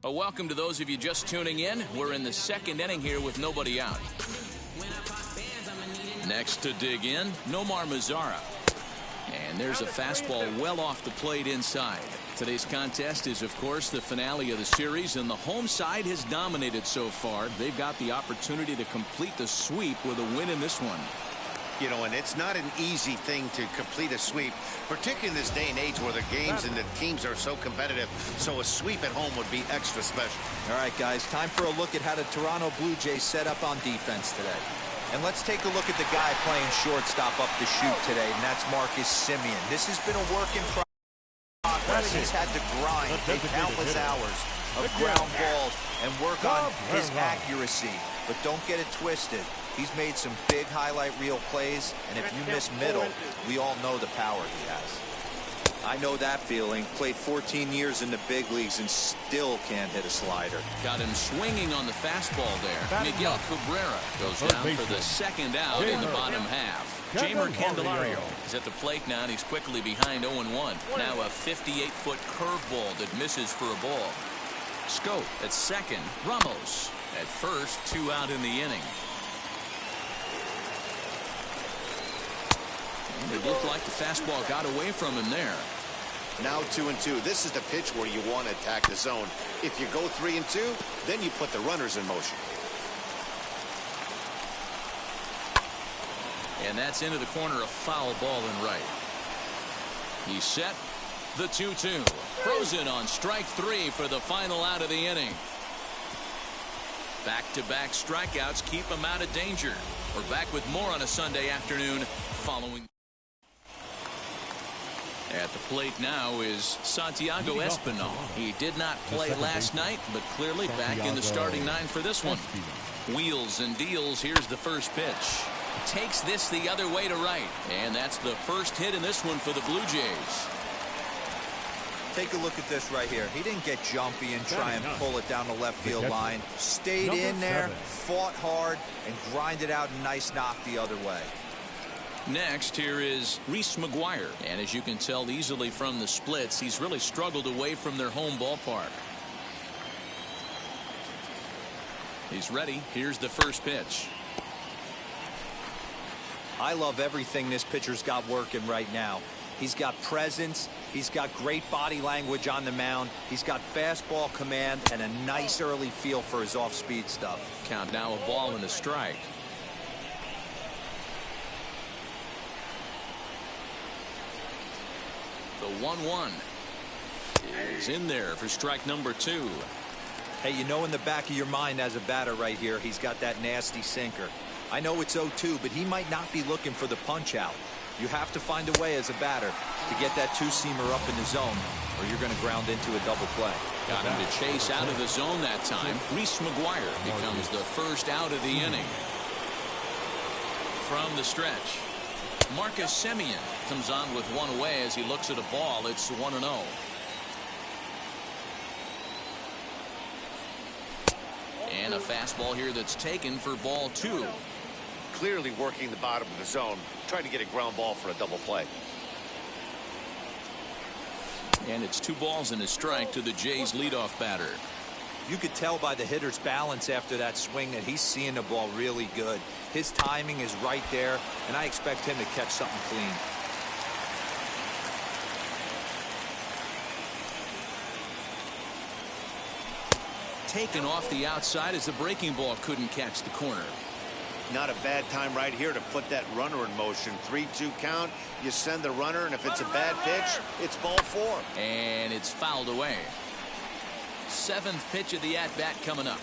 Welcome to those of you just tuning in. We're in the second inning here with nobody out. Next to dig in, Nomar Mazara. And there's a fastball well off the plate inside. Today's contest is, of course, the finale of the series, and the home side has dominated so far. They've got the opportunity to complete the sweep with a win in this one. You know, and it's not an easy thing to complete a sweep, particularly in this day and age where the games and the teams are so competitive. So a sweep at home would be extra special. All right, guys, time for a look at how the Toronto Blue Jays set up on defense today. And let's take a look at the guy playing shortstop up the chute today, and that's Marcus Semien. This has been a work in progress. He's had to grind countless hours of ground balls and work on his accuracy. But don't get it twisted. He's made some big highlight reel plays, and if you miss middle, we all know the power he has. I know that feeling. Played 14 years in the big leagues and still can't hit a slider. Got him swinging on the fastball there. Miguel Cabrera goes down for the second out in the bottom half. Jamer Candelario is at the plate now, and he's quickly behind 0-1. Now a 58-foot curveball that misses for a ball. Scope at second. Ramos at first. 2 out in the inning. It looked like the fastball got away from him there. Now 2-2. This is the pitch where you want to attack the zone. If you go 3-2, then you put the runners in motion. And that's into the corner, a foul ball and right. He's set. The 2-2. Frozen on strike 3 for the final out of the inning. Back-to-back strikeouts keep him out of danger. We're back with more on a Sunday afternoon following. At the plate now is Santiago Espinal. He did not play last night, but clearly back in the starting 9 for this one. Wheels and deals. Here's the first pitch. Takes this the other way to right. And that's the first hit in this one for the Blue Jays. Take a look at this right here. He didn't get jumpy and try and pull it down the left field line. Stayed in there, fought hard, and grinded out a nice knock the other way. Next, here is Reese McGuire. And as you can tell easily from the splits, he's really struggled away from their home ballpark. He's ready. Here's the first pitch. I love everything this pitcher's got working right now. He's got presence. He's got great body language on the mound. He's got fastball command and a nice early feel for his off-speed stuff. Count now, a ball and a strike. The 1-1 is in there for strike number 2. Hey, you know in the back of your mind as a batter right here, he's got that nasty sinker. I know it's 0-2, but he might not be looking for the punch out. You have to find a way as a batter to get that two-seamer up in the zone, or you're going to ground into a double play. Got him to chase out of the zone that time. Reese McGuire becomes the first out of the inning. From the stretch, Marcus Semien comes on with one away as he looks at a ball. It's 1-0. And a fastball here that's taken for ball 2. Clearly working the bottom of the zone, trying to get a ground ball for a double play. And it's 2 balls and a strike to the Jays leadoff batter. You could tell by the hitter's balance after that swing that he's seeing the ball really good. His timing is right there, and I expect him to catch something clean. Taken off the outside as the breaking ball couldn't catch the corner. Not a bad time right here to put that runner in motion. 3-2 count. You send the runner, and if it's a bad pitch, it's ball 4. And it's fouled away. 7th pitch of the at-bat coming up.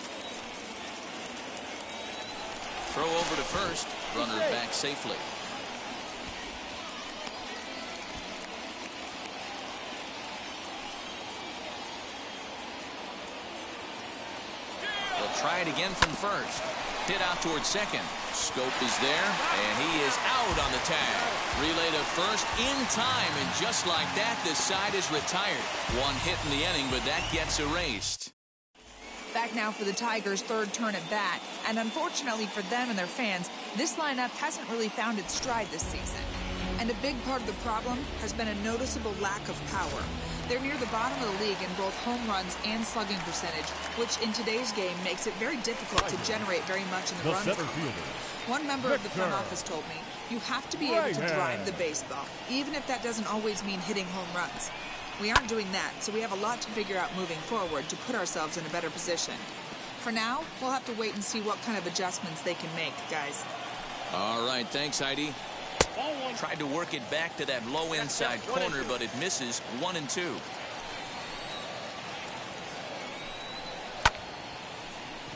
Throw over to first. Runner back safely. They'll try it again from first. Hit out towards second. Scope is there, and he is out on the tag. Relay to first in time, and just like that, this side is retired. 1 hit in the inning, but that gets erased. Back now for the Tigers' 3rd turn at bat, and unfortunately for them and their fans, this lineup hasn't really found its stride this season. And a big part of the problem has been a noticeable lack of power. They're near the bottom of the league in both home runs and slugging percentage, which in today's game makes it very difficult to generate very much in the run column. One member of the front office told me, you have to be able to drive the baseball, even if that doesn't always mean hitting home runs. We aren't doing that, so we have a lot to figure out moving forward to put ourselves in a better position. For now, we'll have to wait and see what kind of adjustments they can make, guys. All right, thanks, Heidi. Tried to work it back to that low inside corner, but it misses. 1-2.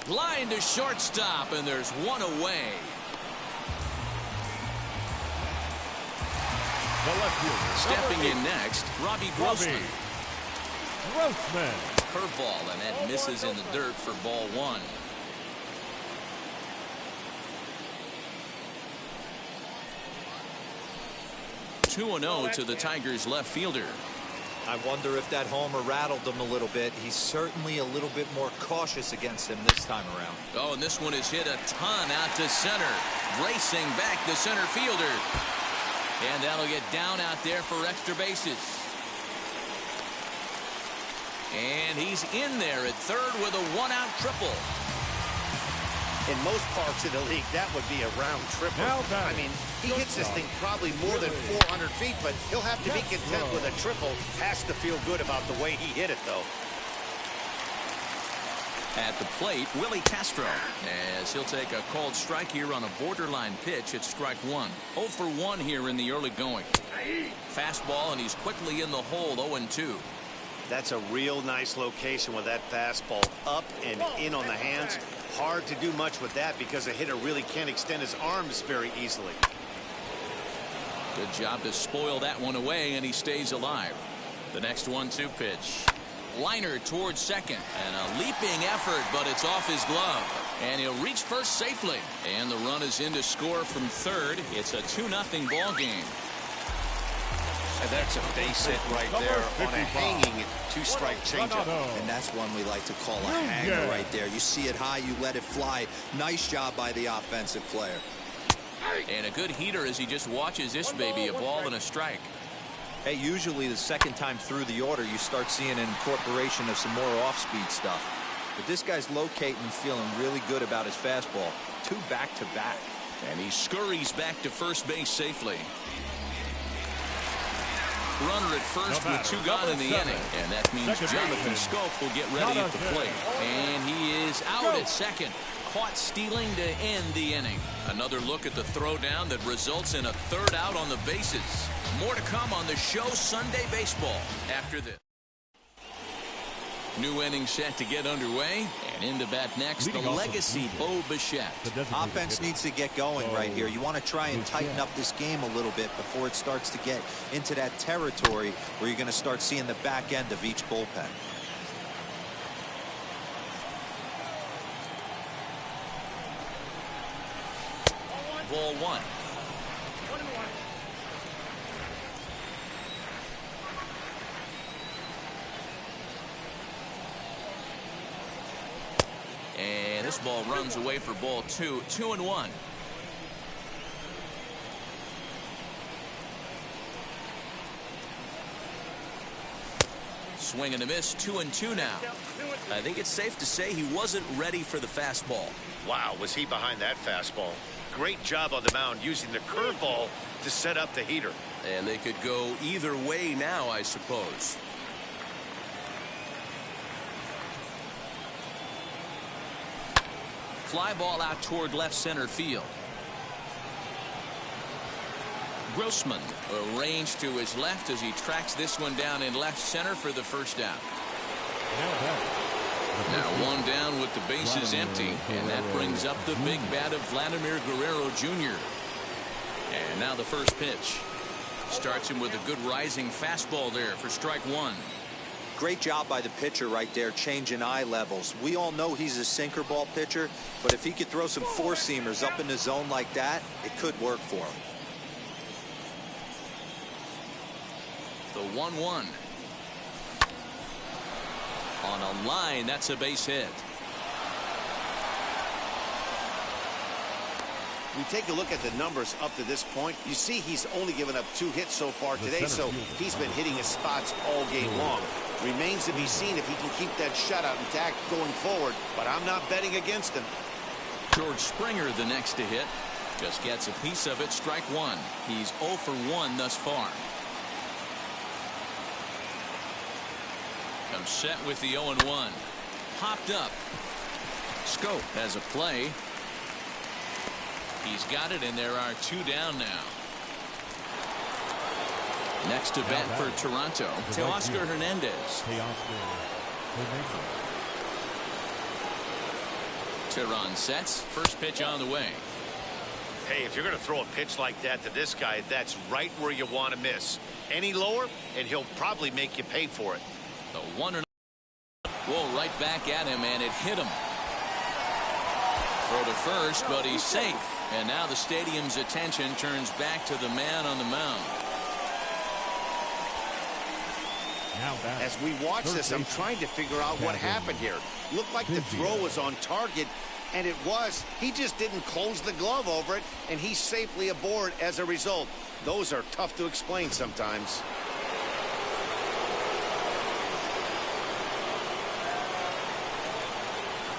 Line to shortstop, and there's one away. Stepping in next, Robbie Grossman. Curveball, and that misses in the dirt for ball 1. 2-0 to the Tigers left fielder. I wonder if that homer rattled him a little bit. He's certainly a little bit more cautious against him this time around. Oh, and this one is hit a ton out to center. Racing back the center fielder. And that'll get down out there for extra bases. And he's in there at third with a one-out triple. In most parks of the league, that would be a round triple. I mean, he hits this thing probably more than 400 feet, but he'll have to be content with a triple. Has to feel good about the way he hit it, though. At the plate, Willie Castro, as he'll take a called strike here on a borderline pitch at strike 1. 0 for 1 here in the early going. Fastball, and he's quickly in the hole, 0-2. That's a real nice location with that fastball up and in on the hands. Hard to do much with that because a hitter really can't extend his arms very easily. Good job to spoil that one away, and he stays alive. The next 1-2 pitch. Liner towards second, and a leaping effort, but it's off his glove. And he'll reach first safely. And the run is in to score from third. It's a 2-0 ball game. And that's a base hit right there on a hanging 2-strike changeup. And that's one we like to call a hanger right there. You see it high, you let it fly. Nice job by the offensive player. And a good heater as he just watches this baby, a ball and a strike. Hey, usually the second time through the order, you start seeing an incorporation of some more off-speed stuff. But this guy's locating, feeling really good about his fastball. 2 back-to-back. And he scurries back to first base safely. Runner at first with 2 gone in the inning. And that means Jonathan Scope will get ready at the plate. And he is out at second. Caught stealing to end the inning. Another look at the throwdown that results in a third out on the bases. More to come on the show Sunday Baseball after this. New inning set to get underway. And into bat next, the legacy Bo Bichette. Offense needs to get going right here. You want to try and tighten up this game a little bit before it starts to get into that territory where you're going to start seeing the back end of each bullpen. Ball 1. And this ball runs away for ball 2. 2-1. Swing and a miss. 2-2 now. I think it's safe to say he wasn't ready for the fastball. Wow, was he behind that fastball. Great job on the mound using the curveball to set up the heater. And they could go either way now, I suppose. Fly ball out toward left center field. Grossman arranged to his left as he tracks this one down in left center for the first down. Now 1 down with the bases empty, and that brings up the big bat of Vladimir Guerrero Jr. And now the first pitch. Starts him with a good rising fastball there for strike 1. Great job by the pitcher right there, changing eye levels. We all know he's a sinker ball pitcher, but if he could throw some four-seamers up in the zone like that, it could work for him. The 1-1. On a line, that's a base hit. We take a look at the numbers up to this point. You see he's only given up 2 hits so far today, so he's been hitting his spots all game long. Remains to be seen if he can keep that shutout intact going forward, but I'm not betting against him. George Springer, the next to hit, just gets a piece of it. Strike one. He's 0 for 1 thus far. Comes set with the 0-1. Popped up. Scope has a play. He's got it, and there are 2 down now. Next to bat for Toronto, Teoscar Hernandez. Teheran sets. First pitch on the way. Hey, if you're going to throw a pitch like that to this guy, that's right where you want to miss. Any lower, and he'll probably make you pay for it. The 1-0. Whoa, right back at him, and it hit him. Throw to first, but he's safe. And now the stadium's attention turns back to the man on the mound. As we watch this, I'm trying to figure out what happened here. Looked like the throw was on target, and it was. He just didn't close the glove over it, and he's safely aboard as a result. Those are tough to explain sometimes.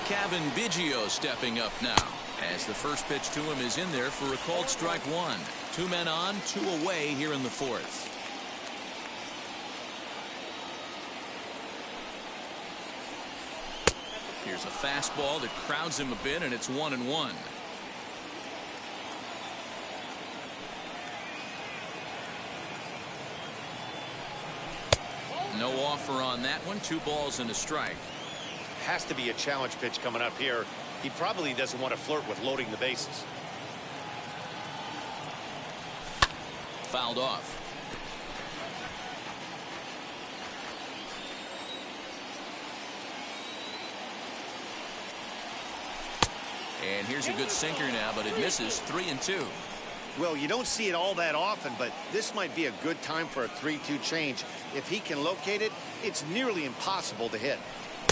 Kevin Biggio stepping up now, as the first pitch to him is in there for a called strike one. 2 men on, 2 away here in the 4th. Here's a fastball that crowds him a bit, and it's 1-1. No offer on that one. 2 balls and a strike. Has to be a challenge pitch coming up here. He probably doesn't want to flirt with loading the bases. Fouled off. And here's a good sinker now, but it misses. 3-2. Well, you don't see it all that often, but this might be a good time for a 3-2 change. If he can locate it, it's nearly impossible to hit.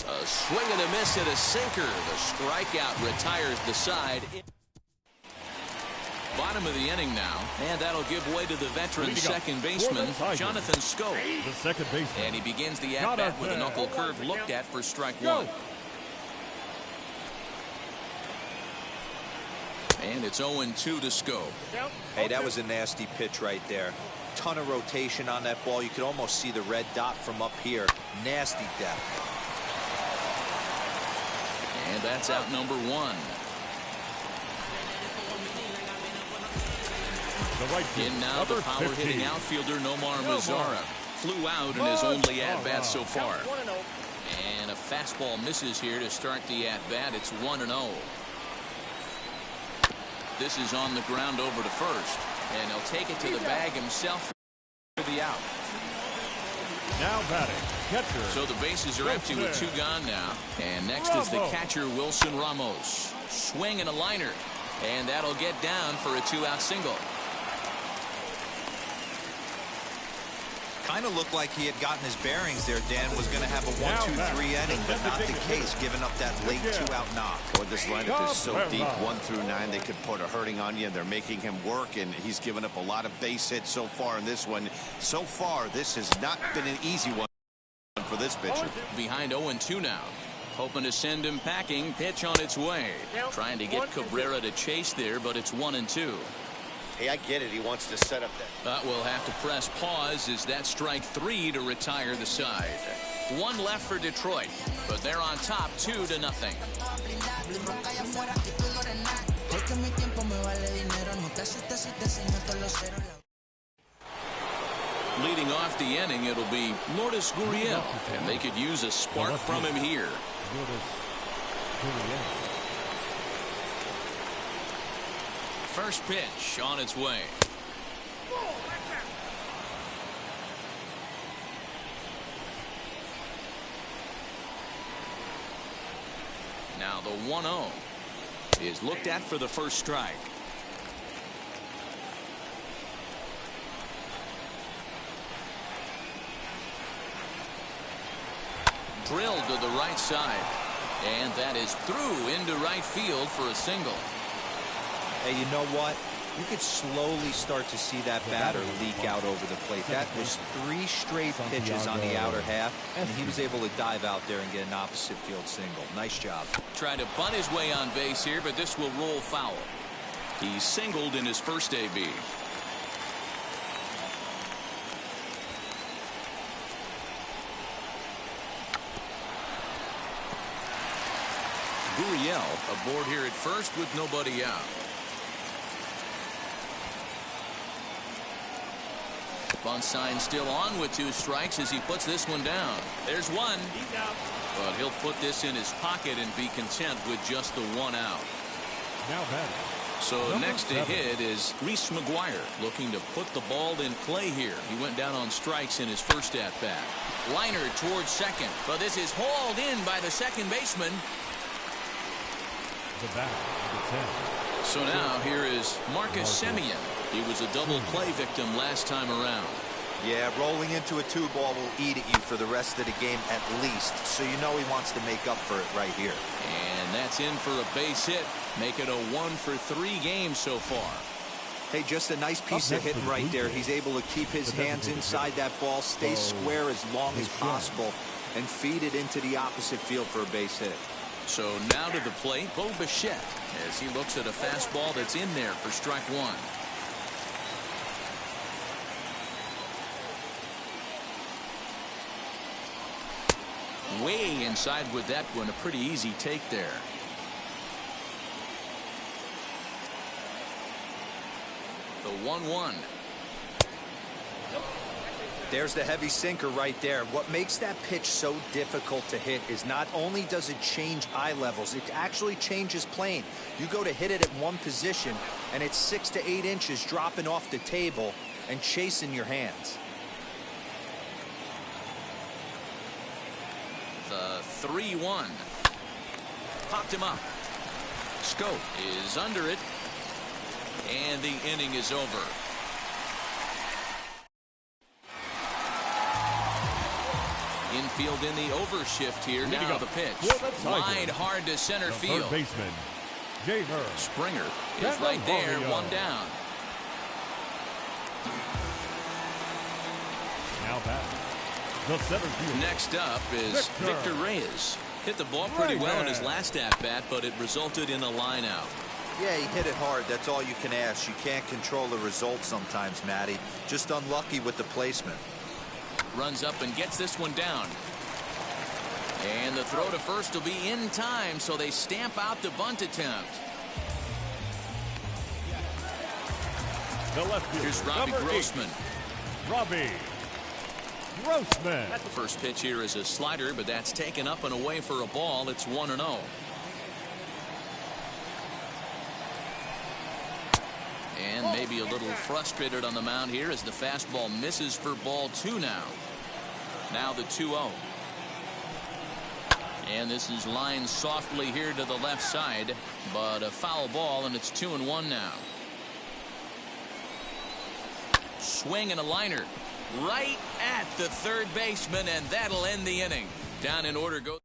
A swing and a miss at a sinker. The strikeout retires the side. Bottom of the inning now, and that'll give way to the veteran second baseman, Jonathan Scope. The second baseman. And he begins the at-bat with a knuckle curve looked at for strike one. And it's 0-2 to Scope. Hey, that was a nasty pitch right there. Ton of rotation on that ball. You could almost see the red dot from up here. Nasty depth. And that's out number 1. In now the power-hitting outfielder Nomar Mazara. Flew out in his only at-bat so far. And a fastball misses here to start the at-bat. It's 1-0. This is on the ground over to first. And he'll take it to the bag himself for the out. Now batting, catcher. So the bases are empty with 2 gone now. And next is the catcher, Wilson Ramos. Swing and a liner. And that'll get down for a 2-out single. Kind of looked like he had gotten his bearings there. Dan was going to have a 1-2-3 inning, but not the case, giving up that late 2-out knock. Boy, this lineup is so deep, 1 through 9. They could put a hurting on you, and they're making him work, and he's given up a lot of base hits so far in this one. So far, this has not been an easy one for this pitcher. Behind 0-2 now. Hoping to send him packing. Pitch on its way. Trying to get Cabrera to chase there, but it's 1-2. Hey, I get it. He wants to set up that. We'll have to press pause as that strike 3 to retire the side. 1 left for Detroit, but they're on top 2-0. Leading off the inning, it'll be Lourdes Gurriel, and they could use a spark from him here. First pitch on its way. Now the 1-0 is looked at for the first strike. Drilled to the right side, and that is through into right field for a single. Hey, you know what? You could slowly start to see that batter leak out over the plate. That was 3 straight pitches on the outer half, and he was able to dive out there and get an opposite field single. Nice job. Trying to bunt his way on base here, but this will roll foul. He singled in his first AB. Gurriel aboard here at first with nobody out. Bunt sign still on with 2 strikes as he puts this one down. There's one. But he'll put this in his pocket and be content with just the 1 out. Now batting. So next to hit is Reese McGuire, looking to put the ball in play here. He went down on strikes in his first at bat. Liner towards second, but this is hauled in by the second baseman. The batter, So now here is Marcus Semien. He was a double play victim last time around. Yeah, rolling into a 2-ball will eat at you for the rest of the game at least, so you know he wants to make up for it right here. And that's in for a base hit. Make it a 1-for-3 game so far. Hey, just a nice piece of hitting right there. He's able to keep his hands inside that ball, stay square as long as possible, and feed it into the opposite field for a base hit. So now to the plate, Bo Bichette, as he looks at a fastball that's in there for strike 1. Way inside with that one, a pretty easy take there. The 1-1. There's the heavy sinker right there. What makes that pitch so difficult to hit is not only does it change eye levels, it actually changes plane. You go to hit it at one position, and it's 6 to 8 inches dropping off the table and chasing your hands. The 3-1. Popped him up. Scope is under it. And the inning is over. Infield in the overshift here. Now the pitch. Line hard to center field. Third baseman, Jamer. Springer is right there, 1 down. Now batting. The center field. Next up is Victor Reyes. Hit the ball pretty well in his last at-bat, but it resulted in a line out. Yeah, he hit it hard. That's all you can ask. You can't control the result sometimes, Matty. Just unlucky with the placement. Runs up and gets this one down. And the throw to first will be in time, so they stamp out the bunt attempt. The left fielder, Here's Robbie Grossman. Robbie Grossman. The first pitch here is a slider, but that's taken up and away for a ball. It's 1-0. And maybe a little frustrated on the mound here as the fastball misses for ball 2 now. Now the 2-0. And this is lined softly here to the left side, but a foul ball, and it's 2-1 now. Swing and a liner right at the third baseman, and that'll end the inning. Down in order goes.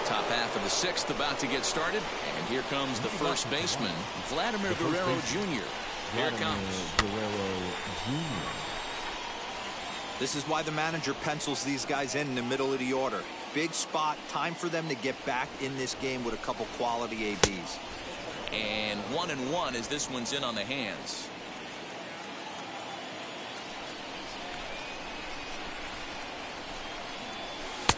Top half of the 6th about to get started, and here comes the first baseman, Vladimir Guerrero Jr. Here it comes. Guerrero Jr. This is why the manager pencils these guys in the middle of the order. Big spot, time for them to get back in this game with a couple quality ABs. And 1-1 as this one's in on the hands.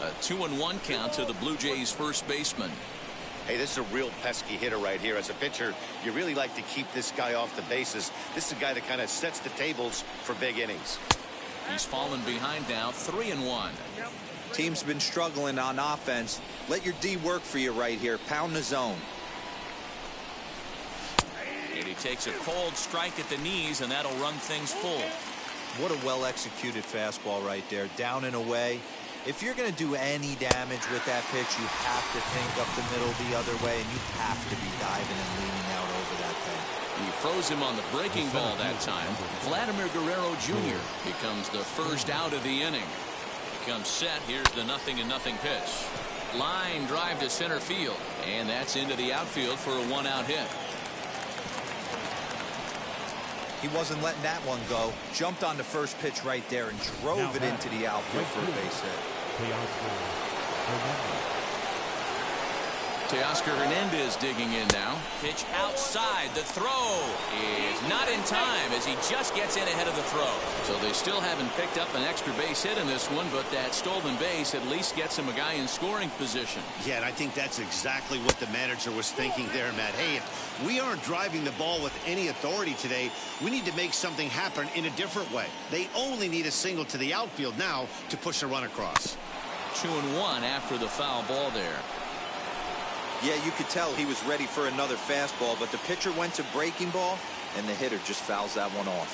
A 2-1 count to the Blue Jays first baseman. Hey, this is a real pesky hitter right here. As a pitcher, you really like to keep this guy off the bases. This is a guy that kind of sets the tables for big innings. He's fallen behind now, 3-1. Team's been struggling on offense. Let your D work for you right here. Pound the zone. And he takes a cold strike at the knees, and that'll run things full. What a well-executed fastball right there. Down and away. If you're going to do any damage with that pitch, you have to think up the middle the other way, and you have to be diving and leaning out over that thing. He froze him on the breaking ball that time. Vladimir Guerrero Jr. becomes the first out of the inning. He comes set. Here's the 0-0 pitch. Line drive to center field, and that's into the outfield for a 1-out hit. He wasn't letting that one go. Jumped on the first pitch right there and drove it into the outfield for a base hit. Teoscar Hernandez digging in now. Pitch outside. The throw is not in time as he just gets in ahead of the throw. So they still haven't picked up an extra base hit in this one, but that stolen base at least gets him a guy in scoring position. Yeah, and I think that's exactly what the manager was thinking there, Matt. Hey, if we aren't driving the ball with any authority today, we need to make something happen in a different way. They only need a single to the outfield now to push a run across. 2-1 after the foul ball there. Yeah, you could tell he was ready for another fastball, but the pitcher went to breaking ball, and the hitter just fouls that one off.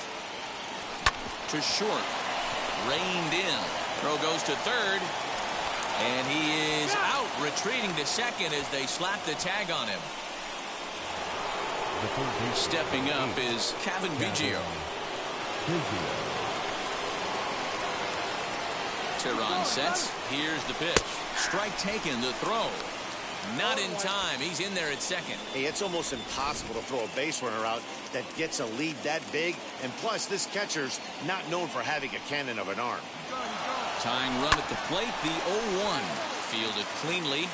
To short. Reined in. Throw goes to third. And he is out, retreating to second as they slap the tag on him. Stepping up is Cavan Biggio. Teheran sets. Here's the pitch. Strike taken, the throw. Not in time. He's in there at second. Hey, it's almost impossible to throw a base runner out that gets a lead that big. And plus, this catcher's not known for having a cannon of an arm. Tying run at the plate, the 0-1. Fielded cleanly.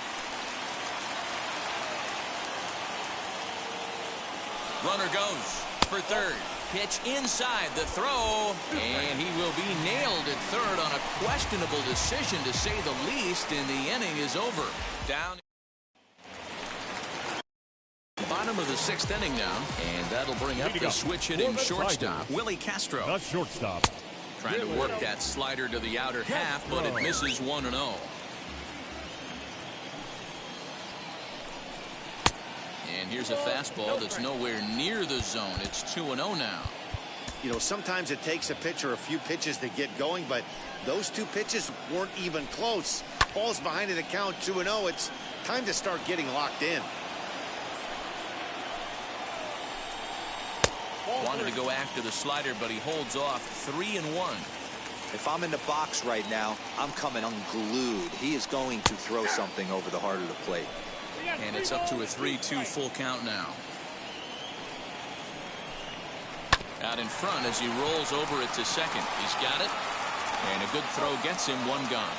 Runner goes for third. Pitch inside the throw. And he will be nailed at third on a questionable decision, to say the least, and the inning is over. Down. Bottom of the sixth inning now, and that'll bring up the switch hitting shortstop, Willie Castro. The shortstop. Trying to work that slider to the outer half, but it misses 1-0. And here's a fastball that's nowhere near the zone. It's 2-0 now. You know, sometimes it takes a pitcher a few pitches to get going, but those two pitches weren't even close. Ball's behind in the count, 2-0. It's time to start getting locked in. Wanted to go after the slider, but he holds off. 3-1. If I'm in the box right now, I'm coming unglued. He is going to throw something over the heart of the plate. And it's up to a 3-2 full count now. Out in front as he rolls over it to second. He's got it. And a good throw gets him one gone.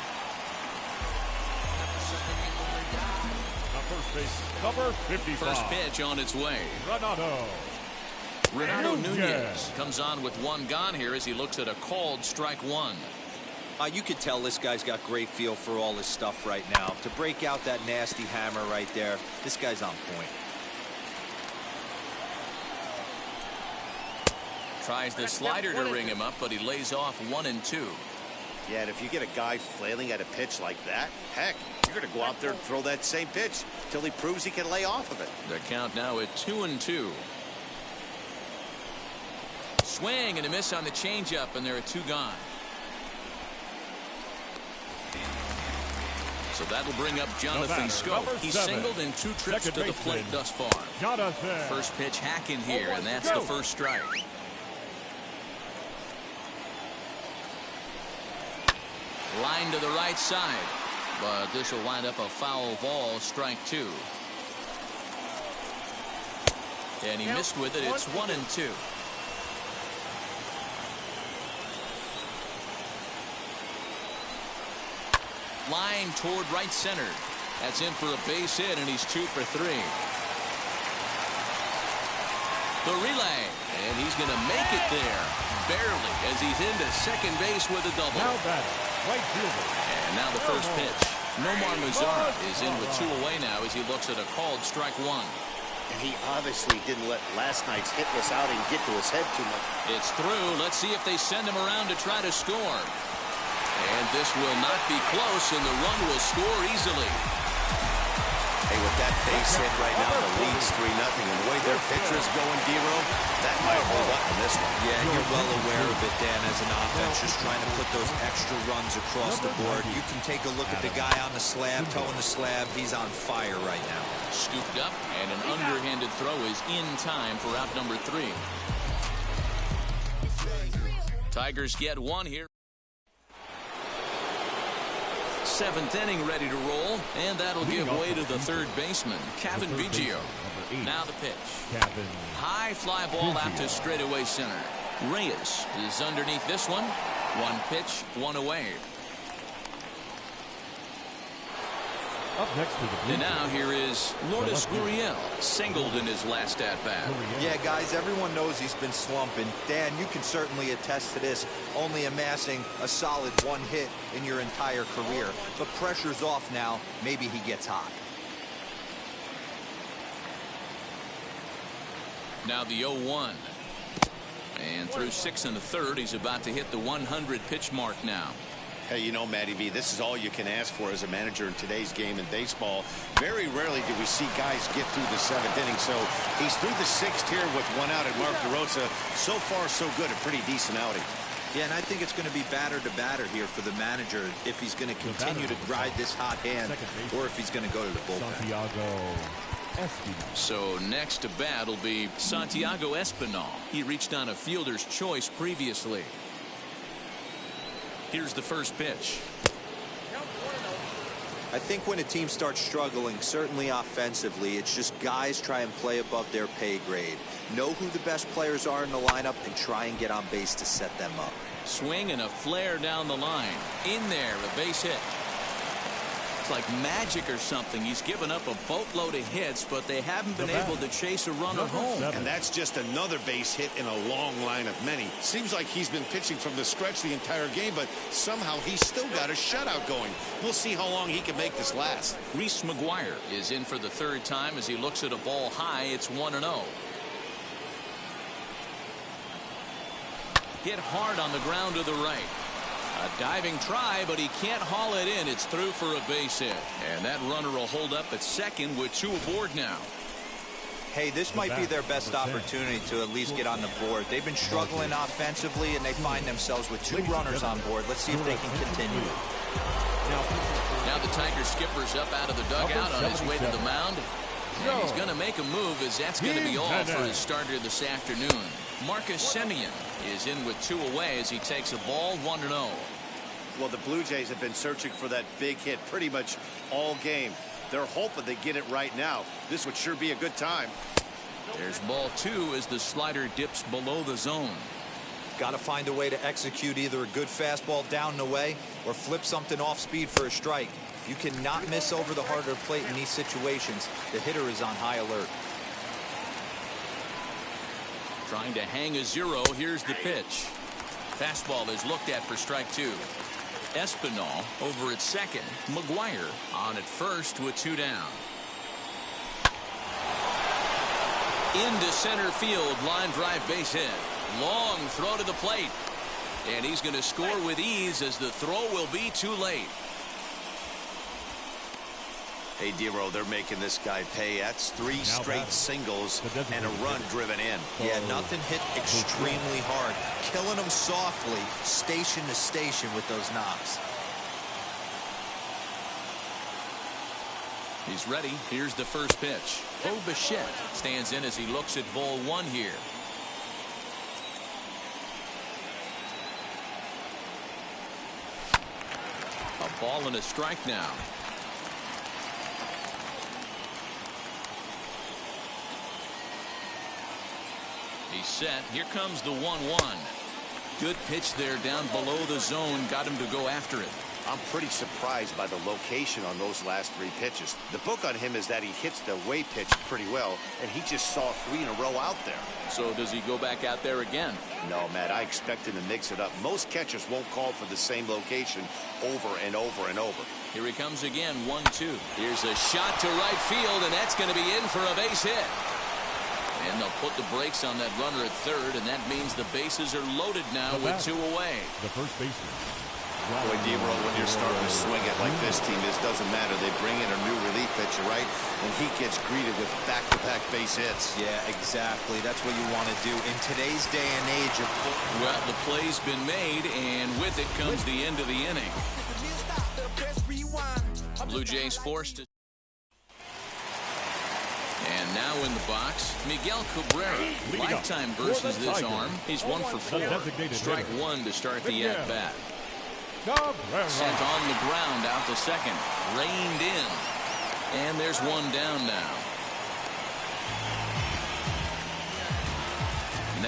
First base, number 55. First pitch on its way. Renato Nunez comes on with one gone here as he looks at a called strike one. You could tell this guy's got great feel for all his stuff right now. To break out that nasty hammer right there, this guy's on point. Tries the slider to ring him up, but he lays off 1-2. Yeah, and if you get a guy flailing at a pitch like that, heck, you're going to go out there and throw that same pitch till he proves he can lay off of it. The count now at 2-2. Swing and a miss on the changeup, and there are two gone. So that'll bring up Jonathan Scope. He's singled in 2 trips to the plate thus far. First pitch hacking here, and that's the first strike. Line to the right side, but this will wind up a foul ball, strike 2. And he missed with it. It's 1-2. Line toward right center. That's in for a base hit, and he's 2 for 3. The relay, and he's going to make it there, barely, as he's into second base with a double. Now batting, right fielder. And now the first pitch. Nomar Mazara is in with 2 away now as he looks at a called strike 1. And he obviously didn't let last night's hitless outing get to his head too much. It's through. Let's see if they send him around to try to score. And this will not be close, and the run will score easily. Hey, with that base hit right now, the lead's 3-0. And the way their pitcher is going, D-Row, that might hold up in this one. Yeah, and you're well aware of it, Dan, as an offense, just trying to put those extra runs across the board. You can take a look at the guy on the slab, toeing the slab. He's on fire right now. Scooped up, and an underhanded throw is in time for out number 3. Tigers get one here. 7th inning ready to roll, and that'll give way to the third baseman, Cavan Biggio. Now the pitch. Kevin. High fly ball out to straightaway center. Reyes is underneath this one. One pitch, one away. Up next to the Blue And now Jays. here is Lourdes Gurriel, singled in his last at-bat. Yeah, guys, everyone knows he's been slumping. Dan, you can certainly attest to this, only amassing a solid one hit in your entire career. But pressure's off now. Maybe he gets hot. Now the 0-1. And through 6 1/3, he's about to hit the 100 pitch mark now. Hey, you know, Matty V, this is all you can ask for as a manager in today's game in baseball. Very rarely do we see guys get through the 7th inning. So he's through the 6th here with 1 out at Mark DeRosa. So far, so good. A pretty decent outing. Yeah, and I think it's going to be batter to batter here for the manager if he's going to continue to ride this hot hand or if he's going to go to the bullpen. Santiago Espinal. So next to bat will be Santiago Espinal. He reached on a fielder's choice previously. Here's the first pitch. I think when a team starts struggling, certainly offensively, it's just guys try and play above their pay grade. Know who the best players are in the lineup and try and get on base to set them up. Swing and a flare down the line. In there, a base hit. It's like magic or something. He's given up a boatload of hits, but they haven't been able to chase a runner home. And that's just another base hit in a long line of many. Seems like he's been pitching from the stretch the entire game, but somehow he's still got a shutout going. We'll see how long he can make this last. Reese McGuire is in for the 3rd time as he looks at a ball high. It's 1-0. Hit hard on the ground to the right. A diving try, but he can't haul it in. It's through for a base hit. And that runner will hold up at second with 2 aboard now. Hey, this might be their best opportunity to at least get on the board. They've been struggling offensively, and they find themselves with 2 runners on board. Let's see if they can continue. Now the Tiger skipper's up out of the dugout on his way to the mound. And he's going to make a move, as that's going to be all for his starter this afternoon. Marcus Semien is in with 2 away as he takes a ball, 1-0. Well, the Blue Jays have been searching for that big hit pretty much all game. They're hoping they get it right now. This would sure be a good time. There's ball 2 as the slider dips below the zone. Got to find a way to execute either a good fastball down and away or flip something off speed for a strike. You cannot miss over the harder plate in these situations. The hitter is on high alert. Trying to hang a 0. Here's the pitch. Fastball is looked at for strike 2. Espinal over at second. McGuire on at first with 2 down. Into center field. Line drive base hit. Long throw to the plate. And he's going to score with ease as the throw will be too late. Hey, Dero, they're making this guy pay. That's 3 straight singles and a run driven in. Yeah, nothing hit extremely hard. Killing them softly, station to station with those knocks. He's ready. Here's the first pitch. Bo Bichette stands in as he looks at ball 1 here. A ball and a strike now. He's set. Here comes the 1-1. Good pitch there down below the zone. Got him to go after it. I'm pretty surprised by the location on those last 3 pitches. The book on him is that he hits the way pitch pretty well, and he just saw 3 in a row out there. So does he go back out there again? No, Matt, I expect him to mix it up. Most catchers won't call for the same location over and over and over. Here he comes again, 1-2. Here's a shot to right field, and that's going to be in for a base hit. And they'll put the brakes on that runner at third, and that means the bases are loaded now with 2 away. The first baseman. Boy, D-Roll, when you're starting to swing it like this team, this doesn't matter. They bring in a new relief pitcher, right? And he gets greeted with back-to-back base hits. Yeah, exactly. That's what you want to do in today's day and age. Well, the play's been made, and with it comes the end of the inning. Blue Jays forced to. And now in the box, Miguel Cabrera. Lifetime versus this arm. He's 1 for 4. Strike 1 to start the at-bat. Sent on the ground out to second. Reined in. And there's 1 down now.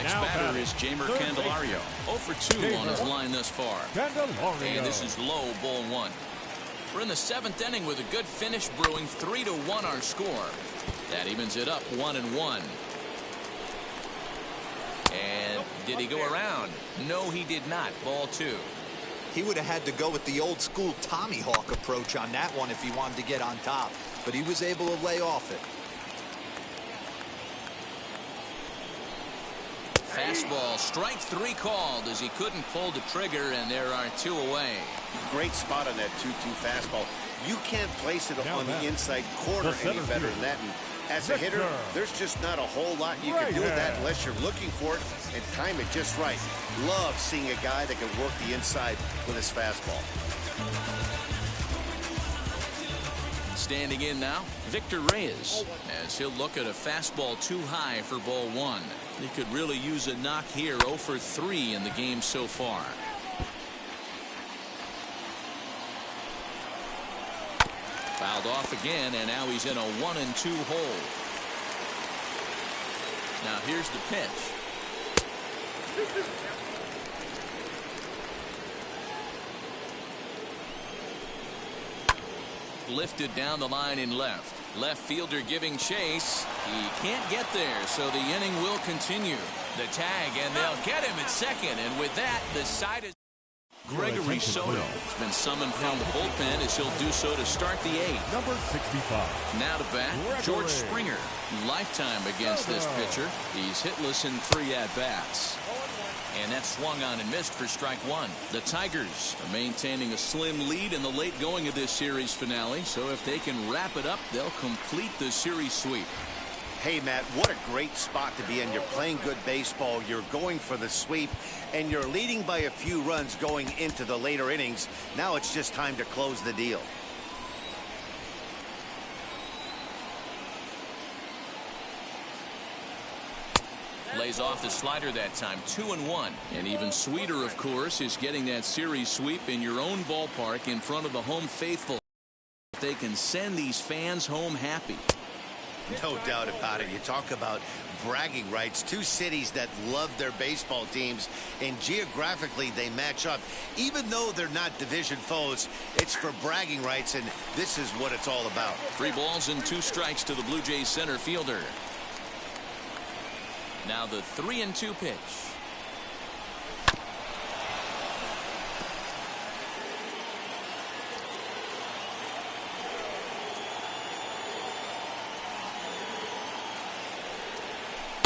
next batter is Jamer Candelario. 0 for 2 on his line thus far. And this is low, ball 1. We're in the 7th inning with a good finish brewing. 3-1 our score. That evens it up 1-1. And did he go around? No, he did not. Ball 2. He would have had to go with the old school Tommy Hawk approach on that one if he wanted to get on top, but he was able to lay off it. Fastball, strike 3 called as he couldn't pull the trigger, and there are 2 away. Great spot on that 2-2 fastball. You can't place it on the inside corner any better than that. And as a hitter, there's just not a whole lot you can do with that unless you're looking for it and time it just right. Love seeing a guy that can work the inside with his fastball. Standing in now, Victor Reyes, as he'll look at a fastball too high for ball 1. He could really use a knock here. 0 for 3 in the game so far. Fouled off again, and now he's in a 1-2 hole. Now here's the pitch. Lifted down the line in left. Left fielder giving chase. He can't get there, so the inning will continue. The tag, and they'll get him at second. And with that, the side is... Gregory Soto has been summoned from the bullpen as he'll do so to start the 8th. Number 65. Now to bat, George Springer. Lifetime against this pitcher. He's hitless in 3 at-bats. And that swung on and missed for strike 1. The Tigers are maintaining a slim lead in the late going of this series finale. So if they can wrap it up, they'll complete the series sweep. Hey, Matt, what a great spot to be in. You're playing good baseball. You're going for the sweep, and you're leading by a few runs going into the later innings. Now it's just time to close the deal. Lays off the slider that time. 2-1. And even sweeter, of course, is getting that series sweep in your own ballpark in front of the home faithful. They can send these fans home happy. No doubt about it. You talk about bragging rights. 2 cities that love their baseball teams, and geographically they match up. Even though they're not division foes, it's for bragging rights, and this is what it's all about. 3 balls and 2 strikes to the Blue Jays center fielder. Now the 3-2 pitch.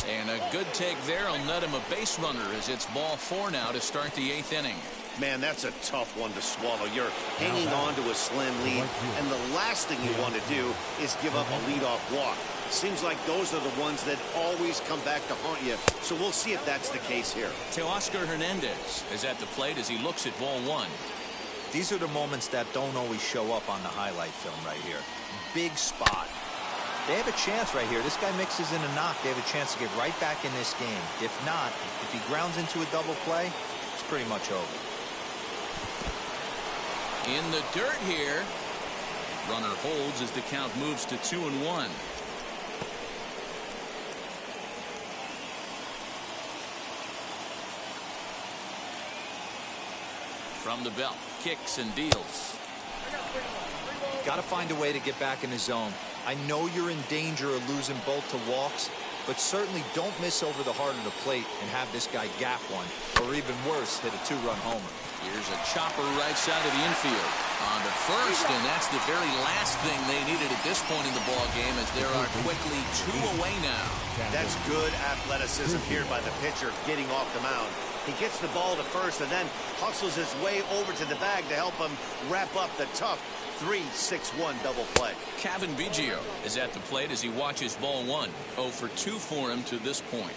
And a good take there will net him a base runner as it's ball 4 now to start the 8th inning. Man, that's a tough one to swallow. You're hanging on to a slim lead, and the last thing you want to do is give up a leadoff walk. Seems like those are the ones that always come back to haunt you. So we'll see if that's the case here. Teoscar Hernandez is at the plate as he looks at ball 1. These are the moments that don't always show up on the highlight film right here. Big spot. They have a chance right here. This guy mixes in a knock. They have a chance to get right back in this game. If not, if he grounds into a double play, it's pretty much over. In the dirt here. Runner holds as the count moves to 2-1. From the belt, kicks and deals. Got to find a way to get back in the zone. I know you're in danger of losing both to walks, but certainly don't miss over the heart of the plate and have this guy gap one, or even worse, hit a 2-run homer. Here's a chopper right side of the infield. On to first, and that's the very last thing they needed at this point in the ball game, as there are quickly 2 away now. That's good athleticism here by the pitcher getting off the mound. He gets the ball to first and then hustles his way over to the bag to help him wrap up the tough 3-6-1 double play. Kevin Biggio is at the plate as he watches ball 1. 0 for 2 for him to this point.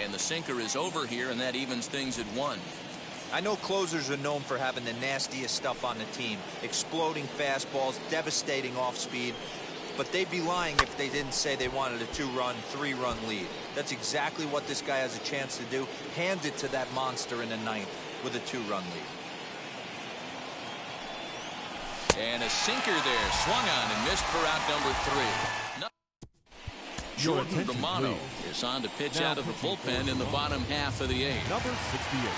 And the sinker is over here, and that evens things at 1. I know closers are known for having the nastiest stuff on the team. Exploding fastballs, devastating off speed. But they'd be lying if they didn't say they wanted a 2-run, 3-run lead. That's exactly what this guy has a chance to do. Hand it to that monster in the 9th with a 2-run lead. And a sinker there, swung on and missed for out number 3. Jordan Romano is on to pitch out of the bullpen in the bottom half of the 8th. Number 68.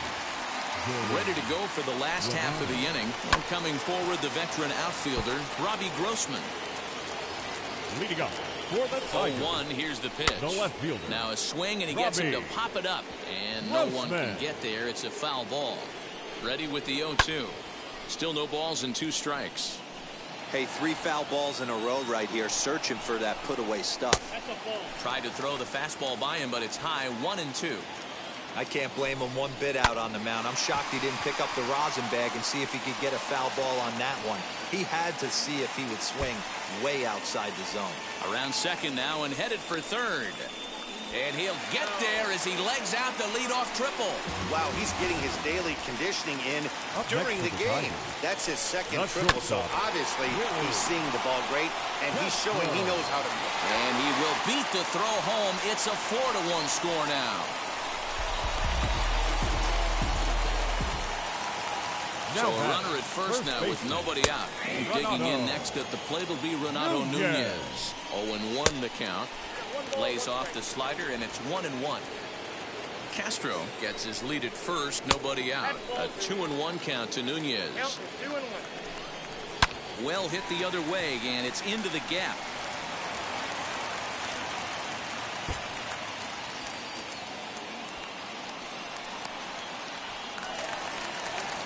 Ready to go for the last half of the inning. Coming forward, the veteran outfielder, Robbie Grossman. Leading up for the Tigers. 0-1, here's the pitch. The left fielder. Now a swing, and he gets him to pop it up. And no one can get there. It's a foul ball. Ready with the 0-2. Still no balls and 2 strikes. Hey, 3 foul balls in a row right here, searching for that put-away stuff. Tried to throw the fastball by him, but it's high, 1-2. I can't blame him one bit out on the mound. I'm shocked he didn't pick up the rosin bag and see if he could get a foul ball on that one. He had to see if he would swing way outside the zone. Around second now and headed for third. And he'll get there as he legs out the leadoff triple. Wow, he's getting his daily conditioning in during the game. That's his second triple, so obviously he's seeing the ball great, and he's showing he knows how to. And he will beat the throw home. It's a 4-1 score now. So a runner at first now with nobody out. And digging in next at the plate will be Renato Nunez. 0-1 the count. Lays off the slider, and it's 1-1. Castro gets his lead at first, nobody out. A 2-1 count to Nunez. Well hit the other way, and it's into the gap.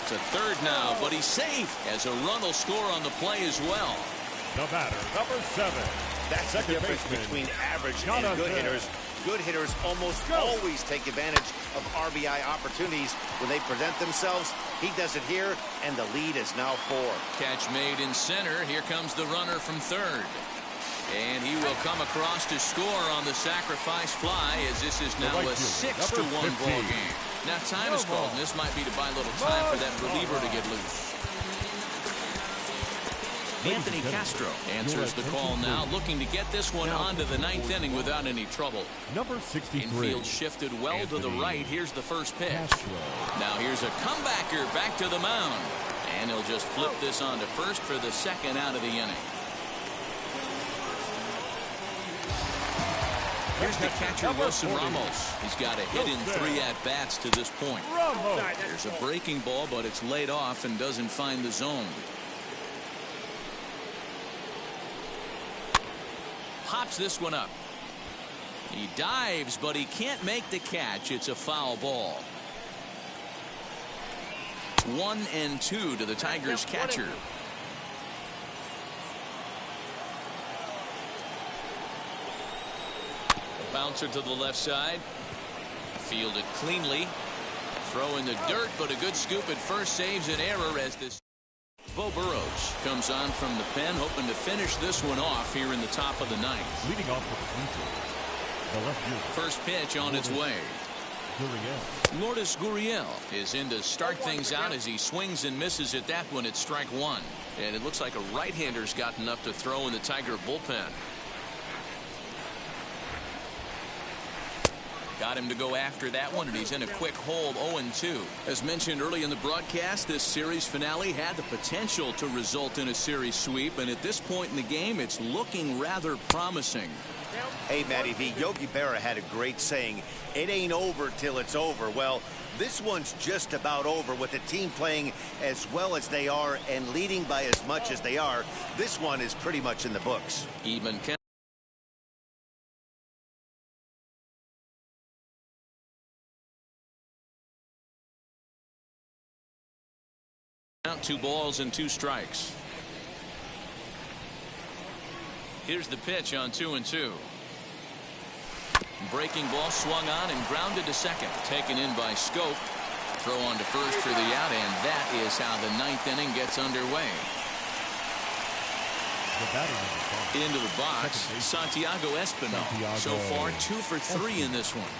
To third now, but he's safe as a run will score on the play as well. The batter, number 7. That's the difference between average and good hitters. Good hitters almost always take advantage of RBI opportunities when they present themselves. He does it here, and the lead is now 4. Catch made in center. Here comes the runner from third. And he will come across to score on the sacrifice fly, as this is now a 6-1 ball game. Now time is called, and this might be to buy a little time for that reliever to get loose. Anthony Castro answers the call now, looking to get this one onto the 9th inning without any trouble. Number 63. Infield shifted well to the right. Here's the first pitch. Now here's a comebacker back to the mound. And he'll just flip this on to first for the second out of the inning. Here's the catcher, Wilson Ramos. He's got a hit in 3 at-bats to this point. There's a breaking ball, but it's laid off and doesn't find the zone. Pops this one up. He dives, but he can't make the catch. It's a foul ball. 1-2 to the Tigers catcher. A bouncer to the left side. Fielded cleanly. Throw in the dirt, but a good scoop at first saves an error as this. Bo Burrows comes on from the pen, hoping to finish this one off here in the top of the 9th. Leading off with the left field. First pitch on its way. Lourdes Gurriel is in to start things out as he swings and misses at that one at strike 1. And it looks like a right-hander's gotten up to throw in the Tiger bullpen. Got him to go after that one, and he's in a quick hold, 0-2. As mentioned early in the broadcast, this series finale had the potential to result in a series sweep, and at this point in the game, it's looking rather promising. Hey, Matty V, Yogi Berra had a great saying, it ain't over till it's over. Well, this one's just about over with the team playing as well as they are and leading by as much as they are. This one is pretty much in the books. Even count, 2 balls and 2 strikes. Here's the pitch on 2-2. Breaking ball swung on and grounded to second. Taken in by Scope. Throw on to first for the out, and that is how the 9th inning gets underway. Into the box, Santiago Espinal. So far, 2 for 3 in this one.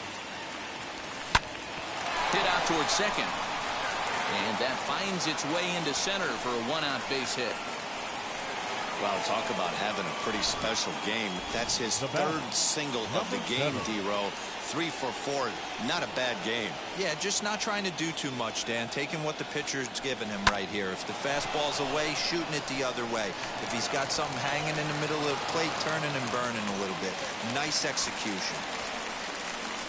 Hit out towards second. And that finds its way into center for a 1-out base hit. Wow, talk about having a pretty special game. That's his third single of the game, D-Row. 3 for 4. Not a bad game. Yeah, just not trying to do too much, Dan. Taking what the pitcher's giving him right here. If the fastball's away, shooting it the other way. If he's got something hanging in the middle of the plate, turning and burning a little bit. Nice execution.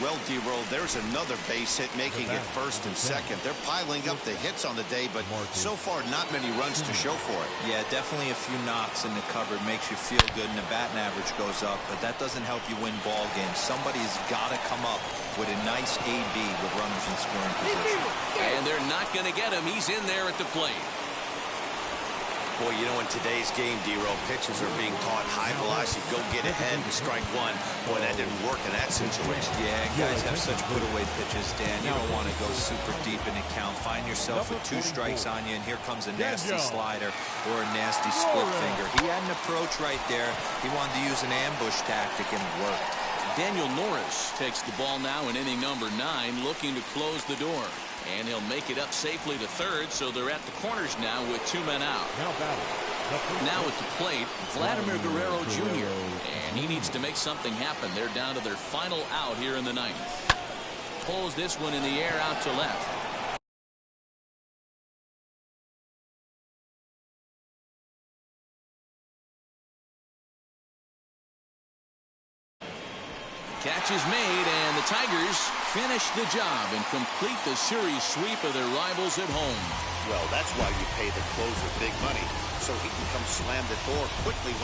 Well, D-Roll, there's another base hit, making it first and second. They're piling up the hits on the day, but so far not many runs to show for it. Yeah, definitely a few knocks in the cupboard makes you feel good, and the batting average goes up, but that doesn't help you win ball games. Somebody's got to come up with a nice AB with runners in scoring position. And they're not going to get him. He's in there at the plate. Boy, you know, in today's game, D-Roll, pitchers are being taught high velocity, go get ahead and strike one. Boy, that didn't work in that situation. Yeah, guys have such put-away pitches, Dan. You don't want to go super deep in the count. Find yourself with 2 strikes on you, and here comes a nasty slider or a nasty split finger. He had an approach right there. He wanted to use an ambush tactic, and it worked. Daniel Norris takes the ball now in inning number 9, looking to close the door. And he'll make it up safely to third, so they're at the corners now with 2 men out. Now at the plate, Vladimir Guerrero Jr. And he needs to make something happen. They're down to their final out here in the 9th. Pulls this one in the air out to left. Catch is made, and the Tigers finish the job and complete the series sweep of their rivals at home. Well, that's why you pay the closer big money, so he can come slam the door quickly when